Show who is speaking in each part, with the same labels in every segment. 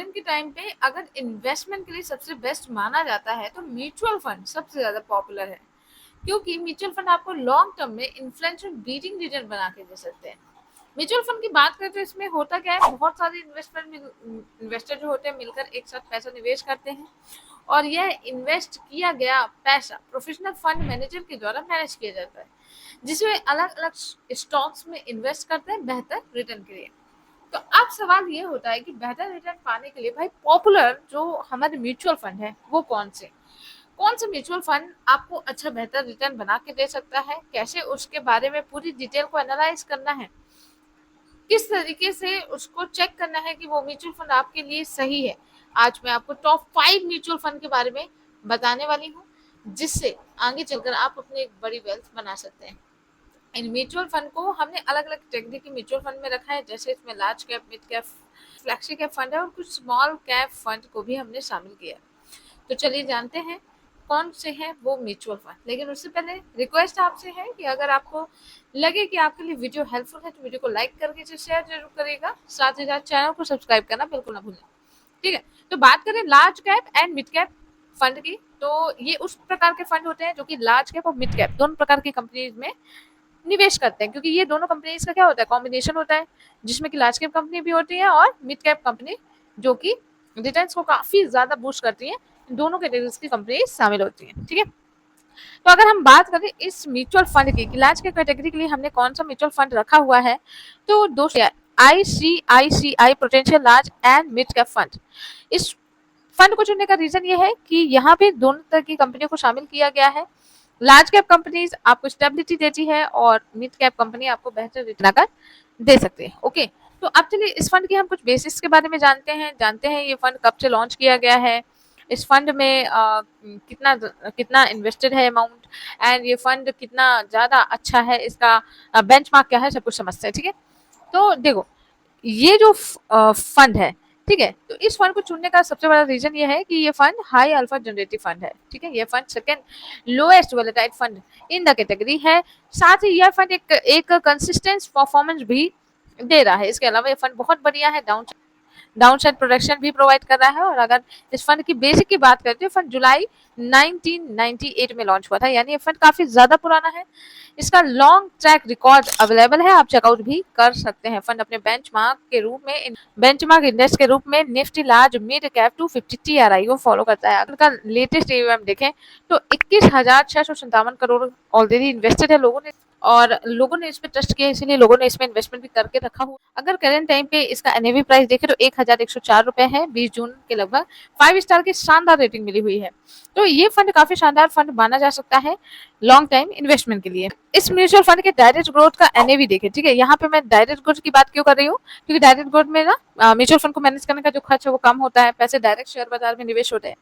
Speaker 1: Return के time पे अगर इन्वेस्टमेंट के लिए सबसे बेस्ट माना जाता है तो म्यूचुअल फंड सबसे ज़्यादा पॉपुलर है, क्योंकि म्यूचुअल फंड आपको लॉन्ग टर्म में इन्फ्लेशन बीटिंग रिटर्न बना के दे सकते हैं। म्यूचुअल फंड की बात करें तो इसमें होता क्या है, बहुत सारे इन्वेस्टर जो होते हैं मिलकर एक साथ पैसा निवेश करते हैं और यह इन्वेस्ट किया गया पैसा प्रोफेशनल फंड मैनेजर के द्वारा मैनेज किया जाता है, जिसमें अलग अलग स्टॉक्स में इन्वेस्ट करते हैं बेहतर रिटर्न के लिए। तो अब सवाल ये होता है कि बेहतर रिटर्न पाने के लिए भाई पॉपुलर जो हमारे म्यूचुअल फंड है वो कौन से म्यूचुअल फंड आपको अच्छा बेहतर रिटर्न बना के दे सकता है, कैसे उसके बारे में पूरी डिटेल को एनालाइज करना है, किस तरीके से उसको चेक करना है कि वो म्यूचुअल फंड आपके लिए सही है। आज मैं आपको टॉप 5 म्यूचुअल फंड के बारे में बताने वाली हूँ, जिससे आगे चलकर आप अपनी एक बड़ी वेल्थ बना सकते हैं। इन म्यूचुअल फंड को हमने अलग अलग कैटेगरी के म्यूचुअल फंड में रखा है, जैसे इसमें large cap, mid cap, flexi cap fund है और कुछ स्मॉल कैप फंड को भी हमने शामिल किया। तो चलिए जानते हैं कौन से हैं वो म्यूचुअल फंड। लेकिन उससे पहले रिक्वेस्ट आपसे है कि अगर आपको लगे कि आपके लिए वीडियो हेल्पफुल है तो वीडियो को लाइक करके इसे शेयर जरूर करिएगा, साथ ही साथ चैनल को सब्सक्राइब करना बिल्कुल ना भूलें। ठीक है, तो बात करें large cap and mid cap fund की, तो ये उस प्रकार के फंड होते हैं जो कि लार्ज कैप और मिड कैप दोनों प्रकार की कंपनीज में निवेश करते हैं, क्योंकि ये दोनों कंपनीज का क्या होता है, कॉम्बिनेशन होता है, जिसमें कि लार्ज कैप कंपनी भी होती है और मिड कैप कंपनी जो कि रिटर्न्स को काफी ज्यादा बूस्ट करती है। दोनों कैटेगरीज की कंपनी शामिल होती है। ठीक है, तो अगर हम बात करें इस म्यूचुअल फंड की कि लार्ज कैप कैटेगरी के लिए हमने कौन सा म्यूचुअल फंड रखा हुआ है, तो दोस्तों ICICI potential large and mid cap fund. इस फंड को चुनने का रीजन ये है कि यहाँ पे दोनों तरह की कंपनियों को शामिल किया गया है। लार्ज कैप कंपनीज आपको स्टेबिलिटी देती है और मिड कैप कंपनी आपको बेहतर रिटर्न आकर दे सकते हैं। ओके, तो अब चलिए इस फंड की हम कुछ बेसिक्स के बारे में जानते हैं ये फंड कब से लॉन्च किया गया है, इस फंड में कितना कितना इन्वेस्टेड है अमाउंट, एंड ये फंड कितना ज़्यादा अच्छा है, इसका बेंचमार्क क्या है, सब कुछ समझते हैं। ठीक है, तो देखो ये जो फंड है, ठीक है, तो इस फंड को चुनने का सबसे बड़ा रीजन ये है कि ये fund high alpha generative fund है। ठीक है, ये fund second lowest volatile fund in the category है। साथ ही यह फंड एक कंसिस्टेंट परफॉर्मेंस भी दे रहा है। इसके अलावा ये फंड बहुत बढ़िया है, डाउनसाइड प्रोटेक्शन भी प्रोवाइड कर रहा है। और अगर इस फंड की बेसिक की बात करते हैं, फंड जुलाई 1998 में लॉन्च हुआ था, यानी ये फंड काफी ज्यादा पुराना है। इसका लॉन्ग ट्रैक रिकॉर्ड अवेलेबल है, आप चेकआउट भी कर सकते हैं। फंड अपने बेंचमार्क इंडेक्स के रूप में Nifty large mid cap 250 TRI को फॉलो करता है। अगर का लेटेस्ट AUM देखें तो 21,657 करोड़ ऑलरेडी इन्वेस्टेड है लोगों ने इस पे ट्रस्ट किया, इसीलिए लोगों ने इसमें इन्वेस्टमेंट भी करके रखा हुआ। अगर करंट टाइम पे इसका NAV प्राइस देखें तो 1,104 रुपए है, 20 जून के लगभग। 5 स्टार की शानदार रेटिंग मिली हुई है। तो ये फंड काफी शानदार फंड माना जा सकता है लॉन्ग टाइम इन्वेस्टमेंट के लिए। इस म्यूचुअल फंड के डायरेक्ट ग्रोथ का NAV देखें। ठीक है, यहाँ पे मैं डायरेक्ट ग्रोथ की बात क्यों कर रही हूँ, क्योंकि डायरेक्ट ग्रोथ में ना म्यूचुअल फंड को मैनेज करने का जो खर्च है वो कम होता है, पैसे डायरेक्ट शेयर बाजार में निवेश होते हैं।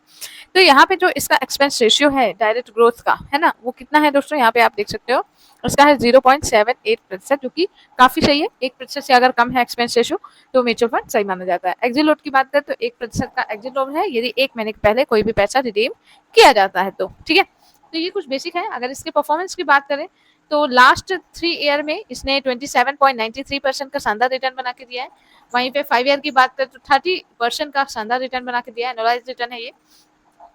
Speaker 1: तो यहाँ पे जो इसका एक्सपेंस रेशियो है डायरेक्ट ग्रोथ का, है ना, वो कितना है दोस्तों, यहाँ पे आप देख सकते हो उसका है 0.78%, जो कि काफी सही है। 1% से अगर कम है एक्सपेंस रेशियो तो म्यूचुअल फंड सही माना जाता है। एग्जिट लोड की बात करें तो 1% का एग्जिट लोड है यदि 1 महीने के पहले कोई भी पैसा रिडीम किया जाता है तो। ठीक है, तो ये कुछ बेसिक है। अगर इसके परफॉर्मेंस की बात करें तो लास्ट 3 ईयर में इसने 27.93% का शानदार रिटर्न बना के दिया है। वहीं पे 5 ईयर की बात करें तो 30% का शानदार रिटर्न बना के दिया है। एनुअलाइज्ड रिटर्न है ये।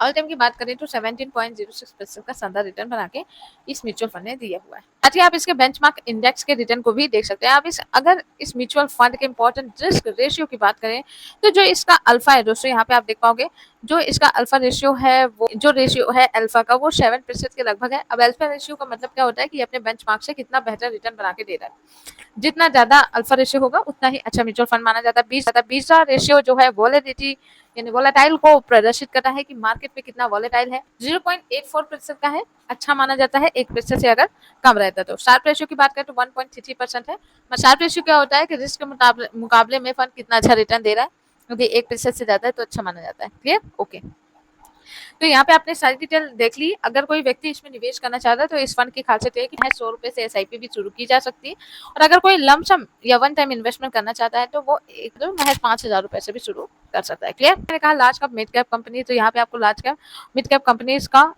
Speaker 1: ऑल टाइम की बात करें तो 17.06% का शानदार रिटर्न बना के इस म्यूचुअल फंड ने दिया हुआ है। साथ ही आप इसके बेंचमार्क इंडेक्स के रिटर्न को भी देख सकते हैं। आप अगर इस म्यूचुअल फंड के इंपॉर्टेंट रिस्क रेशियो की बात करें तो जो इसका अल्फा है दोस्तों, यहाँ पे आप देख पाओगे जो इसका अल्फा रेशियो है, वो जो रेशियो है अल्फा का वो 7% के लगभग है। अब अल्फा रेशियो का मतलब क्या होता है कि अपने बेंचमार्क से कितना बेहतर रिटर्न बना के दे रहा है। जितना ज्यादा अल्फा रेशियो होगा उतना ही अच्छा म्यूचुअल फंड माना जाता है। 20 रेशियो जो है वॉलेटिलिटी यानी वॉलेटाइल को प्रदर्शित करता है कि मार्केट में कितना वॉलेटाइल है। 0.84% का है, अच्छा माना जाता है। 1% से अगर कम रहता है तो। शार्प रेशियो की बात करें तो 1.33% है। शार्प रेशियो क्या होता है कि रिस्क के मुकाबले में फंड कितना अच्छा रिटर्न दे रहा है, यदि 1% से ज्यादा है तो अच्छा माना जाता है। क्लियर? ओके, तो यहाँ पे आपने सारी डिटेल देख ली। अगर कोई व्यक्ति इसमें निवेश करना चाहता है तो इस फंड की खासियत है कि महज 100 रुपए से एसआईपी भी शुरू की जा सकती है, और अगर कोई लमसम या वन टाइम इन्वेस्टमेंट करना चाहता है तो वो एक महज 5,000 रुपए से भी शुरू कर सकता है। क्लियर? मैंने कहा large cap mid cap company, तो यहाँ पे आपको large cap mid cap companies का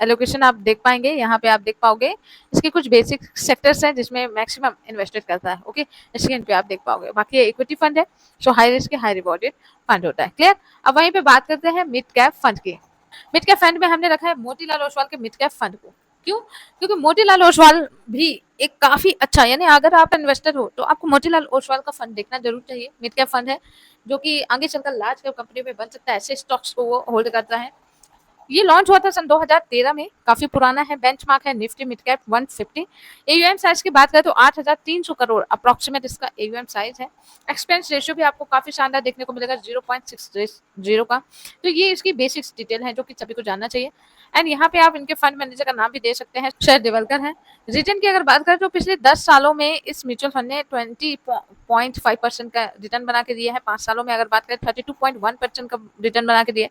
Speaker 1: एलोकेशन आप देख पाएंगे। यहाँ पे आप देख पाओगे इसके कुछ बेसिक सेक्टर्स हैं जिसमें मैक्सिमम इन्वेस्टेड करता है। ओके, स्क्रीन पे आप देख पाओगे। बाकी इक्विटी फंड है, so high risk high rewarded fund होता है। क्लियर? अब वहीं पे बात करते हैं मिड कैप फंड की। मिड कैप फंड में हमने रखा है मोतीलाल ओसवाल के मिड कैप फंड को। क्यों? क्योंकि मोतीलाल ओसवाल भी एक काफी अच्छा, यानी अगर आप इन्वेस्टर हो तो आपको मोतीलाल ओसवाल का फंड देखना जरूर चाहिए। मिड कैप फंड है जो कि आगे चलकर लार्ज कैप कंपनी में बन सकता है, ऐसे स्टॉक्स को वो होल्ड करता है। ये लॉन्च हुआ था सन 2013 में, काफी पुराना है। बेंचमार्क है Nifty mid cap 150। AUM size की बात करें तो 8,300 करोड़ अप्रोक्सीमेट इसका एयूएम साइज है। एक्सपेंस रेशियो भी आपको काफी शानदार देखने को मिलेगा 0.60 का। तो ये इसकी बेसिक्स डिटेल है जो कि सभी को जानना चाहिए। एंड यहाँ पे आप इनके फंड मैनेजर का नाम भी दे सकते हैं, शेयर डेवलपर है। रिटर्न की अगर बात करें तो पिछले 10 सालों में इस म्यूचुअल फंड ने 20.5% का रिटर्न बना के दिया है। 5 सालों में अगर बात करें 32.1% का रिटर्न बना के दिया है।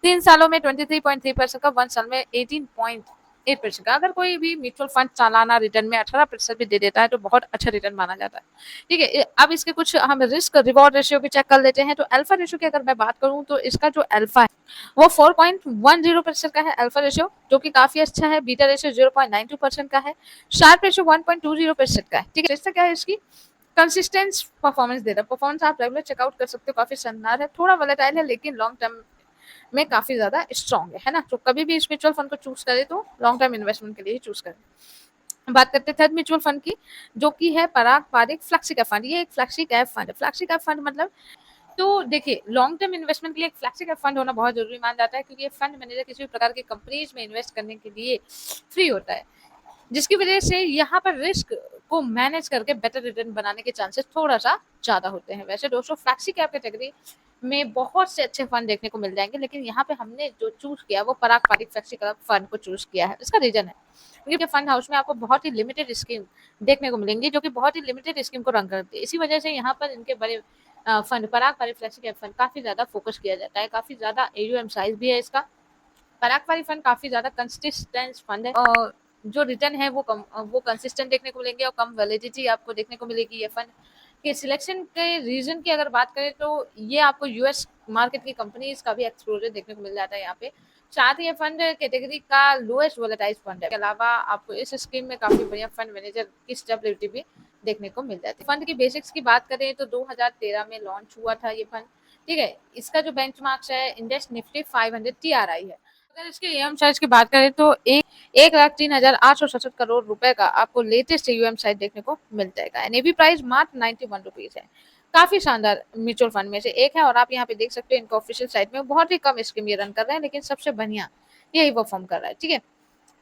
Speaker 1: 3 सालों में 23.3% का, 1 साल में 18.8% का। अगर कोई भी म्यूचुअल फंड सालाना रिटर्न में 18% भी दे देता है तो बहुत अच्छा रिटर्न माना जाता है। ठीक है, अब इसके कुछ हम रिस्क रिवॉर्ड रेशियो भी चेक कर लेते हैं। तो अल्फा रेशियो की अगर मैं बात करूं तो इसका जो अल्फा है वो 4.10% का है अल्फा रेशियो, जो कि काफी अच्छा है। बीटा रेशियो 0.92% का है। शार्प रेशियो 1.20% का है। ठीक है, इससे क्या है इसकी कंसिस्टेंट परफॉर्मेंस दे रहा है। परफॉर्मेंस आप रेगुलर चेकआउट कर सकते हो, काफी शानदार है। थोड़ा वोलेटाइल है लेकिन लॉन्ग टर्म में काफी ज्यादा स्ट्रॉन्ग है ना। तो कभी भी इस म्यूचुअल फंड को चूज करें तो लॉन्ग टर्म इन्वेस्टमेंट के लिए ही चूज करें। बात करते हैं थर्ड म्यूचुअल फंड की, जो कि है पराग पारिक फ्लेक्सी कैप फंड। ये एक फ्लेक्सी कैप फंड है। फ्लेक्सी कैप फंड मतलब, तो देखिए लॉन्ग टर्म इन्वेस्टमेंट के लिए एक फ्लेक्सी कैप फंड होना बहुत जरूरी माना जाता है, क्योंकि ये फंड मैनेजर किसी भी प्रकार की कंपनीज में इन्वेस्ट करने के लिए फ्री होता है, जिसकी वजह से यहाँ पर रिस्क को मैनेज करके बेटर रिटर्न बनाने के चांसेस थोड़ा सा ज्यादा होते हैं। वैसे दोस्तों फ्लैक्सी कैप कैटेगरी में बहुत से अच्छे फंड देखने को मिल जाएंगे, लेकिन यहाँ पे हमने जो चूज किया वो पराग पारिक फ्लैक्सी कैप फंड को चूज किया है। इसका रीजन है क्योंकि फंड हाउस में आपको बहुत ही लिमिटेड स्कीम देखने को मिलेंगी, जो कि बहुत ही लिमिटेड स्कीम को रन करती है। इसी वजह से यहाँ पर इनके बड़े फंड पराग पारिक फ्लैक्सी कैप फंड काफी ज्यादा फोकस किया जाता है। काफी ज्यादा एयूएम साइज भी है इसका। पराग पारिक फंड काफी ज्यादा कंसिस्टेंट फंड है, और जो रिटर्न है वो कंसिस्टेंट देखने को मिलेंगे और कम वैलिडिटी आपको देखने को मिलेगी। ये फंड के सिलेक्शन के रीजन की अगर बात करें तो ये आपको यूएस मार्केट की कंपनीज का भी एक्सपोजर देखने को मिल जाता है यहाँ पे। साथ ही ये फंड कैटेगरी का लोएस्ट वोलेटाइल फंड है। इसके अलावा आपको इस स्कीम में काफी बढ़िया फंड मैनेजर की स्टेबिलिटी भी देखने को मिल जाती है। फंड की बेसिक्स की बात करें तो 2013 में लॉन्च हुआ था ये फंड। ठीक है, इसका जो बेंचमार्क है इंडेक्स निफ्टी 500 टीआरआई है। अगर इसके एम साइज की बात करें तो 1,03,867 करोड़ का आपको लेटेस्ट यूएम साइज देखने को मिल जाएगा। एनएवी प्राइस मात्र 91 रुपीज है। काफी शानदार म्यूचुअल फंड में से एक है, और आप यहाँ पे देख सकते हो इनका ऑफिशियल साइट में बहुत ही कम स्कीम ये रन कर रहे हैं, लेकिन सबसे बढ़िया यही परफॉर्म कर रहा है। ठीक है,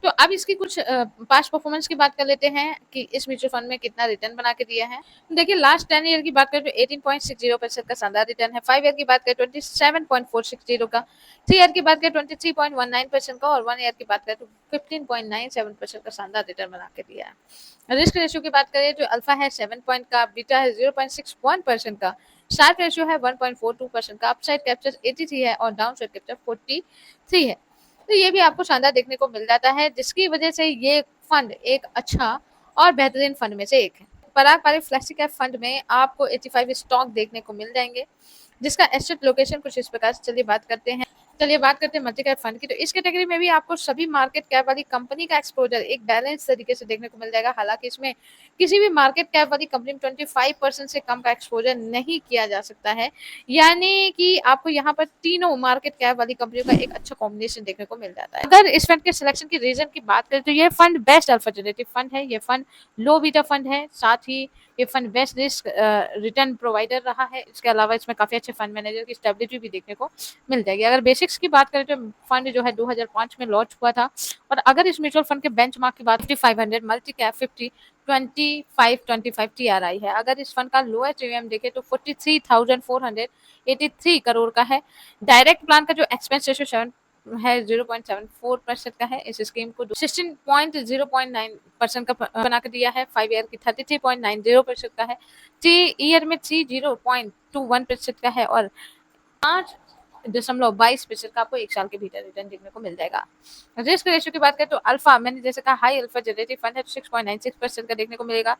Speaker 1: तो अब इसकी कुछ पास्ट परफॉर्मेंस की बात कर लेते हैं कि इस म्यूचुअल फंड में कितना रिटर्न बना के दिया है। देखिए लास्ट 10 ईयर की बात करें तो 18.60% का शानदार रिटर्न है। 5 ईयर की बात करें 27.460 का। 3 ईयर की बात करें 23.19% का, और 1 ईयर की बात करें तो 15.97% का शानदार रिटर्न बना के दिया है। रिस्क रेशियो की बात करें तो अल्फा है 7 पॉइंट का, बीटा है 0.61% का, शार्प रेशियो है 1.42% का, अपसाइड कैप्चर 83 है और डाउन साइड कैप्चर 43 है। तो ये भी आपको शानदार देखने को मिल जाता है, जिसकी वजह से ये फंड एक अच्छा और बेहतरीन फंड में से एक है। पराग पारिक फ्लेक्सी कैप फंड में आपको 85 स्टॉक देखने को मिल जाएंगे, जिसका एसेट लोकेशन कुछ इस प्रकार से। चलिए बात करते हैं मल्टी कैप फंड की। तो इस कैटेगरी में भी आपको सभी मार्केट कैप वाली कंपनी का एक्सपोजर एक बैलेंस तरीके से देखने को मिल जाएगा। हालांकि इसमें किसी भी मार्केट कैप वाली कंपनी में 25% से कम का एक्सपोजर नहीं किया जा सकता है, यानी कि आपको यहाँ पर तीनों मार्केट कैप वाली कंपनियों का एक अच्छा कॉम्बिनेशन देखने को मिल जाता है। अगर इस फंड के सिलेक्शन की रीजन की बात करें तो ये फंड बेस्ट अल्फा फंड है। ये फंड लो बीटा फंड है, साथ ही ये fund best risk return provider रहा है। इसके अलावा इसमें काफी अच्छे फंड मैनेजर की स्टेबिलिटी भी देखने को मिल जाएगी। अगर बेसिक्स की बात करें तो फंड जो है 2005 में लॉन्च हुआ था, और अगर इस म्यूचुअल फंड के बेंचमार्क की बात 500 मल्टी कैप 50 25 टीआरआई है। अगर इस फंड का लोएस्ट ईवीएम देखें तो 43,483 करोड़ का है। डायरेक्ट प्लान का जो एक्सपेंस रेशियो 7 है 0.74% का है। इस स्कीम को 16.09% का बना के दिया है। 5 ईयर की 33.90% का है। 3 ईयर में 30.21% का है, और 5 0.22% का आपको 1 साल के भीतर रिटर्न देखने को मिल जाएगा। रिस्क रेशियो की बात करें तो अल्फा मैंने जैसे कहा हाई अल्फा जनरेटिव फंड है तो 6.96% का देखने को मिलेगा।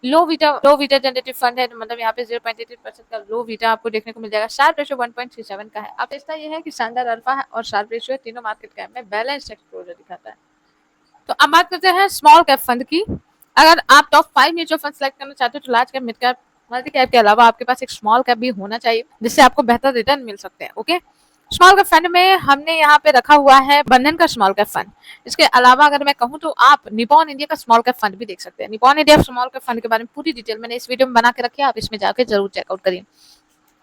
Speaker 1: लो वीटा जनरेटिव फंड है तो मतलब यहाँ पे 0.88% का लो वीटा आपको देखने को मिल जाएगा। शार्प रेशियो 1.37 का है। अब इसका ये है कि शानदार अल्फा है और शार्प रेशियो है, तीनों मार्केट कैप में बैलेंस्ड एक्सपोजर दिखाता है। तो अब बात करते हैं स्मॉल कैप फंड की। अगर आप टॉप 5 म्यूचुअल फंड सेलेक्ट करना चाहते हो तो large cap, mid cap, multi cap के अलावा आपके पास एक स्मॉल कैप भी होना चाहिए जिससे आपको बेहतर रिटर्न मिल सकते हैं। ओके, स्मॉल कैप फंड में हमने यहाँ पे रखा हुआ है बंधन का स्मॉल कैप फंड। इसके अलावा अगर मैं कहूँ तो आप निपॉन इंडिया का स्मॉल कैप फंड भी देख सकते हैं। Nippon India small cap fund के बारे में पूरी डिटेल मैंने इस वीडियो में बना के रखी है, आप इसमें जाकर जरूर चेकआउट करिए।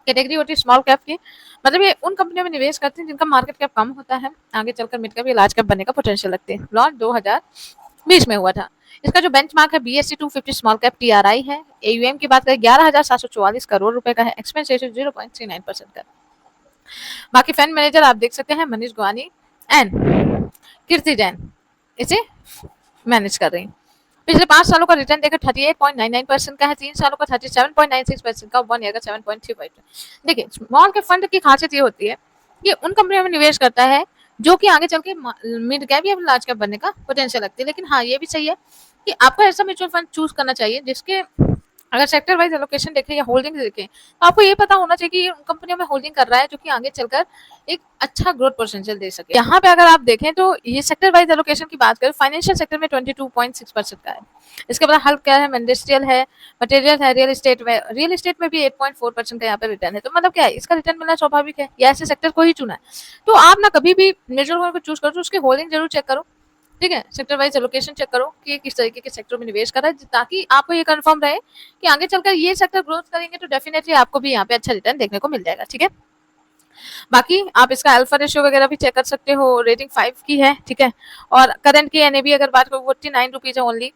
Speaker 1: कैटेगरी होती है स्मॉल कैप की, मतलब ये उन कंपनियों में निवेश करते हैं जिनका मार्केट कैप कम होता है, आगे चलकर मिड कैप या लार्ज कैप बनने का पोटेंशियल रखते हैं। लॉन्च 2020 में हुआ था। इसका जो बेंचमार्क है BSE 250 स्मॉल कैप TRI है। AUM की बात करें 11,744 करोड़ रुपए का है। एक्सपेंस रेशियो 0.39% का। बाकी फंड मैनेजर आप देख सकते हैं मनीष गोवानी एंड कीर्ति जैन इसे मैनेज कर रही हैं। पिछले 5 सालों का रिटर्न देखकर 38.99% का है, 3 सालों का 37.96% का, 1 ईयर का 7.35%। देखिए स्मॉल कैप फंड की खासियत ये होती है कि उन कंपनियों में निवेश करता है जो कि आगे चल के मिड कैप या लार्ज कैप बनने का पोटेंशियल रखती है। लेकिन हाँ ये भी सही है कि आपको ऐसा म्यूचुअल फंड चूज करना चाहिए जिसके अगर सेक्टर वाइज एलोकेशन देखें या होल्डिंग देखें तो आपको ये पता होना चाहिए कि ये उन कंपनियों में होल्डिंग कर रहा है जो कि आगे चलकर एक अच्छा ग्रोथ पोटेंशियल दे सके। यहाँ पे अगर आप देखें तो ये सेक्टर वाइज एलोकेशन की बात करें, फाइनेंशियल सेक्टर में 22.6% का है। इसके बाद हेल्थ केयर है, इंडस्ट्रियल है, मटेरियल है, रियल एस्टेट में भी 8.4% का यहाँ पे रिटर्न है। तो मतलब क्या है, इसका रिटर्न मिलना स्वाभाविक है, या ऐसे सेक्टर को ही चुना है। तो आप ना कभी भी म्यूचुअल फंड को चूज करो तो उसकी होल्डिंग जरूर चेक करो, ठीक है। सेक्टर वाइज एलोकेशन चेक करो कि किस तरीके के सेक्टर में निवेश कर रहा है, ताकि आपको ये कंफर्म रहे कि आगे चलकर ये सेक्टर ग्रोथ करेंगे तो डेफिनेटली आपको भी यहाँ पे अच्छा रिटर्न देखने को मिल जाएगा, ठीक है। बाकी आप इसका अल्फा रेशियो वगैरह भी चेक कर सकते हो, रेटिंग 5 की है, ठीक है। और करंट की NAV अगर बात करो 49 रुपीज है ओनली।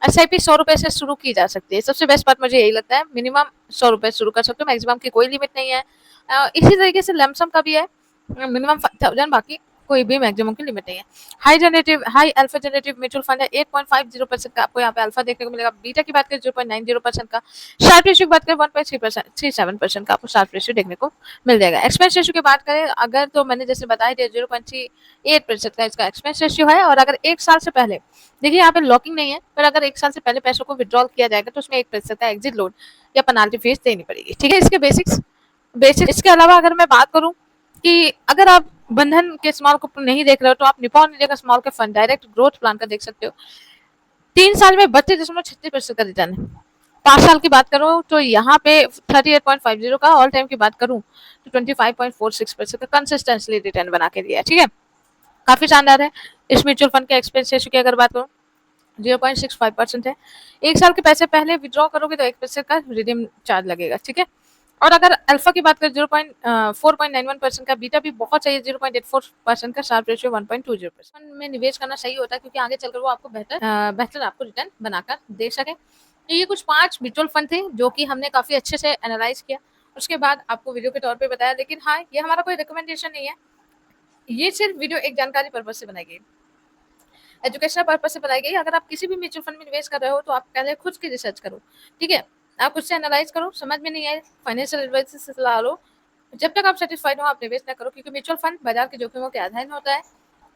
Speaker 1: SIP 100 रुपए से शुरू की जा सकती है। सबसे बेस्ट बात मुझे यही लगता है, मिनिमम 100 रुपए शुरू कर सकते हो, मैक्सिमम की कोई लिमिट नहीं है। इसी तरीके से लमसम का भी है, मिनिमम 5000, बाकी कोई भी मैक्सिमम की लिमिट नहीं है। High alpha generative mutual fund है, 8.50% का आपको यहाँ पे अल्फा देखने को मिलेगा। बीटा की बात करें 0.90% का। शार्प रेशियो की बात करें 1.37% का आपको शार्प रेशियो देखने को मिल जाएगा। एक्सपेंस रेशियो की बात करें अगर तो मैंने जैसे बताया था 0.38% का इसका एक्सपेंस रेशियो है। और अगर 1 साल से पहले, देखिए यहाँ पे लॉकिंग नहीं है, पर अगर 1 साल से पहले पैसों को विड्रॉल किया जाएगा तो उसमें 1% का एग्जिट लोन या पेनाल्टी फीस देनी पड़ेगी, ठीक है। इसके बेसिक्स। इसके अलावा अगर मैं बात करूं कि अगर आप बंधन के स्मॉल कैप नहीं देख रहे हो तो आप निपॉन इंडिया का small cap fund direct growth plan का देख सकते हो। 3 साल में 32.36% का रिटर्न है। 5 साल की बात करो तो यहाँ पे 38.50 का, ऑल टाइम की बात करूं तो 25.46% का कंसिस्टेंटली रिटर्न बना के दिया है, ठीक है। काफी शानदार है। इस म्यूचुअल फंड के एक्सपेंस रेशियो की अगर बात करूं 0.65% है। 1 साल के पैसे पहले विड्रॉ करोगे तो 1% का रिडीम चार्ज लगेगा, ठीक है। और अगर अल्फा की बात करें 4.91% का, बीटा भी बहुत सही है 0.84% का, शार्प रेशियो 1.20%। में निवेश करना सही होता है क्योंकि आगे चलकर वो आपको बेहतर आपको रिटर्न बनाकर दे सके। तो ये कुछ 5 म्यूचुअल फंड थे जो कि हमने काफी अच्छे से एनालाइज किया, उसके बाद आपको वीडियो के तौर पे बताया। लेकिन हाँ, ये हमारा कोई रिकमेंडेशन नहीं है, ये सिर्फ वीडियो एक जानकारी पर्पज से बनाई गई, एजुकेशनल पर्पज से बनाई गई। अगर आप किसी भी म्यूचुअल फंड में निवेश कर रहे हो तो आप पहले खुद की रिसर्च करो, ठीक है। आप उससे एनालाइज करो, समझ में नहीं आए फाइनेंशियल एडवाइजर से सलाह लो। जब तक आप सेटिस्फाइड हो आप निवेश ना करो, क्योंकि म्यूचुअल फंड बाजार के जोखिमों के अधीन होता है।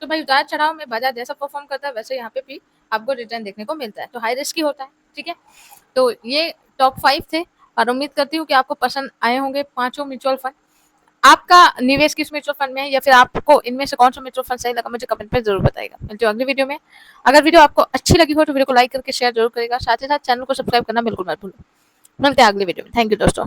Speaker 1: तो भाई उतार चढ़ाव में बाजार जैसा परफॉर्म करता है वैसे यहाँ पे भी आपको रिटर्न देखने को मिलता है, तो हाई रिस्क ही होता है, ठीक है। तो ये टॉप 5 थे और उम्मीद करती हूँ कि आपको पसंद आए होंगे 5 म्यूचुअल फंड। आपका निवेश किस म्यूचुअल फंड में है या फिर आपको इनमें से कौन सा म्यूचुअल फंड सही लगा, मुझे कमेंट पे जरूर बताइएगा। मिलते हैं अगली वीडियो में। अगर वीडियो आपको अच्छी लगी हो तो वीडियो को लाइक करके शेयर जरूर करेगा, साथ ही साथ चैनल को सब्सक्राइब करना बिल्कुल मत भूलो। मिलते हैं अगली वीडियो में। थैंक यू दोस्तों।